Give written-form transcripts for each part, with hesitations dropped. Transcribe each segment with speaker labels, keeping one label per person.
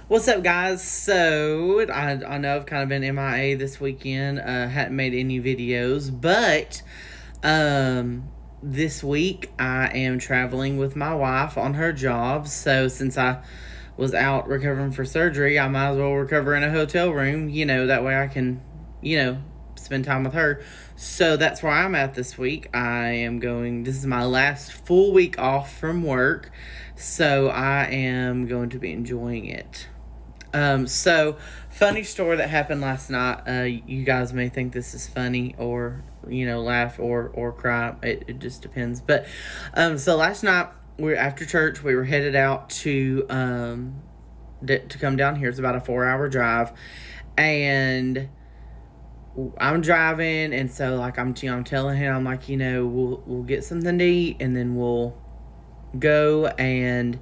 Speaker 1: What's up, guys? So, I know I've kind of been MIA this weekend. Hadn't made any videos, but this week I am traveling with my wife on her job. So, since I was out recovering for surgery, I might as well recover in a hotel room. That way I can, spend time with her. So, that's where I'm at this week. This is my last full week off from work. So, I am going to be enjoying it. So funny story that happened last night. You guys may think this is funny or, laugh or cry. It just depends. But, so last night after church, we were headed out to come down here. It's about a 4-hour drive, and I'm driving. And so I'm telling him, I'm like, we'll get something to eat and then we'll go and,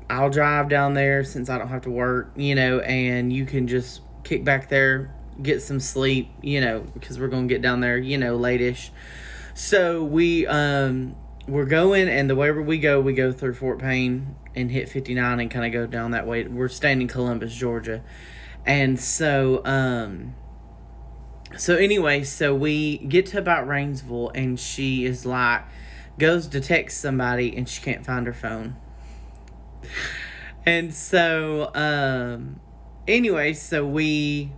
Speaker 1: I'll drive down there since I don't have to work, and you can just kick back there, get some sleep, because we're going to get down there, late-ish. So we're going, and the way we go through Fort Payne and hit 59 and kind of go down that way. We're staying in Columbus, Georgia. And so anyway, so we get to about Rainsville, and she is goes to text somebody, and she can't find her phone. And so, anyway, so we're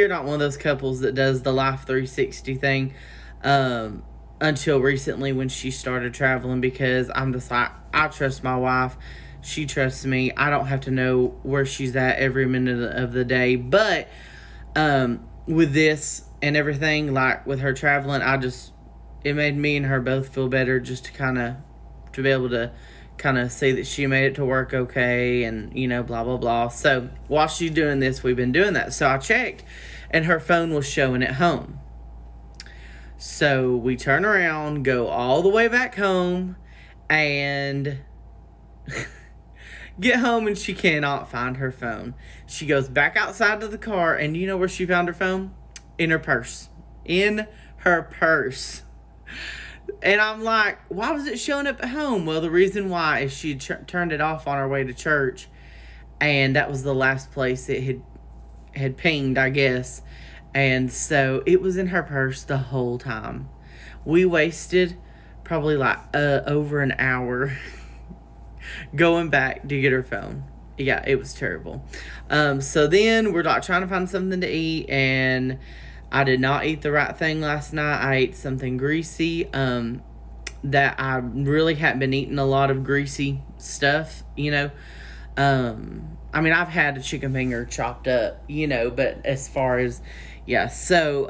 Speaker 1: not one of those couples that does the Life 360 thing, until recently when she started traveling, because I'm just like, I trust my wife. She trusts me. I don't have to know where she's at every minute of the day. But, with this and everything, with her traveling, it made me and her both feel better just to be able to kind of say that she made it to work okay and, blah, blah, blah. So while she's doing this, we've been doing that. So I checked, and her phone was showing at home. So we turn around, go all the way back home, and get home, and she cannot find her phone. She goes back outside to the car, and you know where she found her phone? In her purse. In her purse. And I'm like, why was it showing up at home? Well, the reason why is she turned it off on our way to church, and that was the last place it had pinged, I guess. And so it was in her purse the whole time. We wasted probably over an hour going back to get her phone. Yeah, it was terrible. So then we're trying to find something to eat, and I did not eat the right thing last night. I ate something greasy, that I really hadn't been eating a lot of greasy stuff, I've had a chicken finger chopped up, but as far as, yeah, so,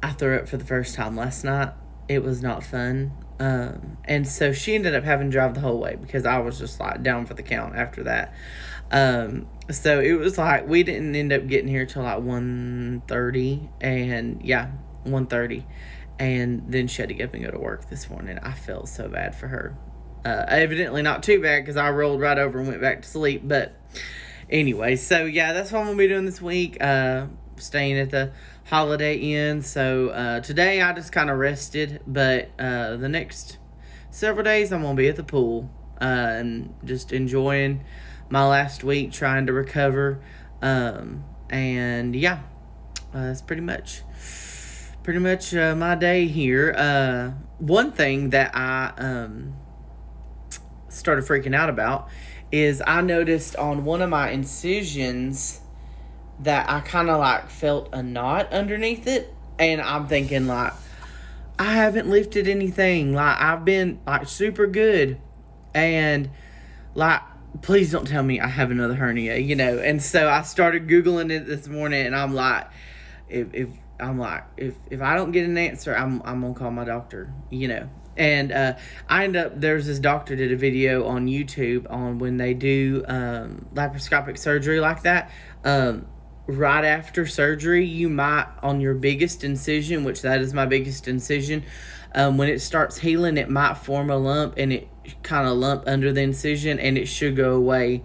Speaker 1: I threw up for the first time last night. It was not fun. And so she ended up having to drive the whole way because I was just down for the count after that. So it was we didn't end up getting here till 1:30, and 1:30, and then she had to get up and go to work this morning. I felt so bad for her. Evidently not too bad, because I rolled right over and went back to sleep. But anyway, so that's what I'm gonna be doing this week. Staying at the Holiday Inn. So today I just kind of rested, but the next several days I'm gonna be at the pool, and just enjoying my last week, trying to recover, and that's pretty much my day here. One thing that I started freaking out about is I noticed on one of my incisions that I kind of felt a knot underneath it, and I'm thinking I haven't lifted anything, I've been super good, and please don't tell me I have another hernia, and so I started Googling it this morning, and I'm if I don't get an answer, I'm gonna call my doctor, and there's this doctor did a video on YouTube on when they do laparoscopic surgery like that. Right after surgery, you might, on your biggest incision, which that is my biggest incision, when it starts healing, it might form a lump, and it kind of lump under the incision, and it should go away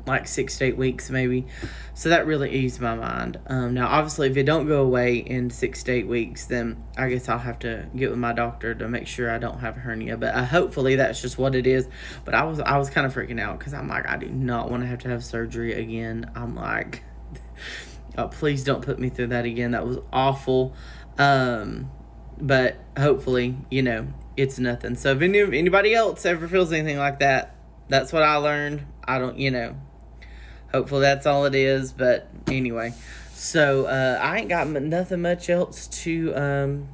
Speaker 1: like 6 to 8 weeks maybe. So that really eased my mind. Now, obviously, if it don't go away in 6 to 8 weeks, then I guess I'll have to get with my doctor to make sure I don't have a hernia. But hopefully that's just what it is. But I was kind of freaking out because I'm like, I do not want to have surgery again. I'm like, oh, please don't put me through that again. That was awful. But hopefully, it's nothing. So if anybody else ever feels anything like that, that's what I learned. I don't, hopefully that's all it is. But anyway, so I ain't got nothing much else to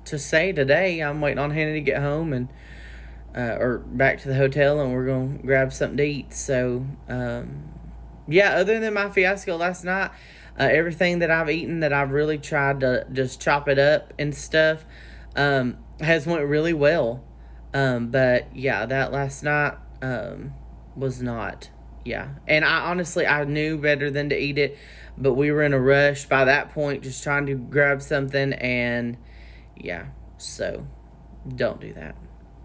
Speaker 1: say today. I'm waiting on Hannah to get home and or back to the hotel, and we're gonna grab something to eat. So yeah, other than my fiasco last night, everything that I've eaten that I've really tried to just chop it up and stuff has went really well. But yeah, that last night was not. Yeah, and I knew better than to eat it, but we were in a rush by that point, just trying to grab something, and yeah, so don't do that.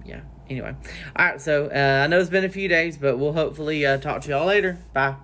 Speaker 1: Yeah, anyway. All right, so I know it's been a few days, but we'll hopefully talk to y'all later. Bye.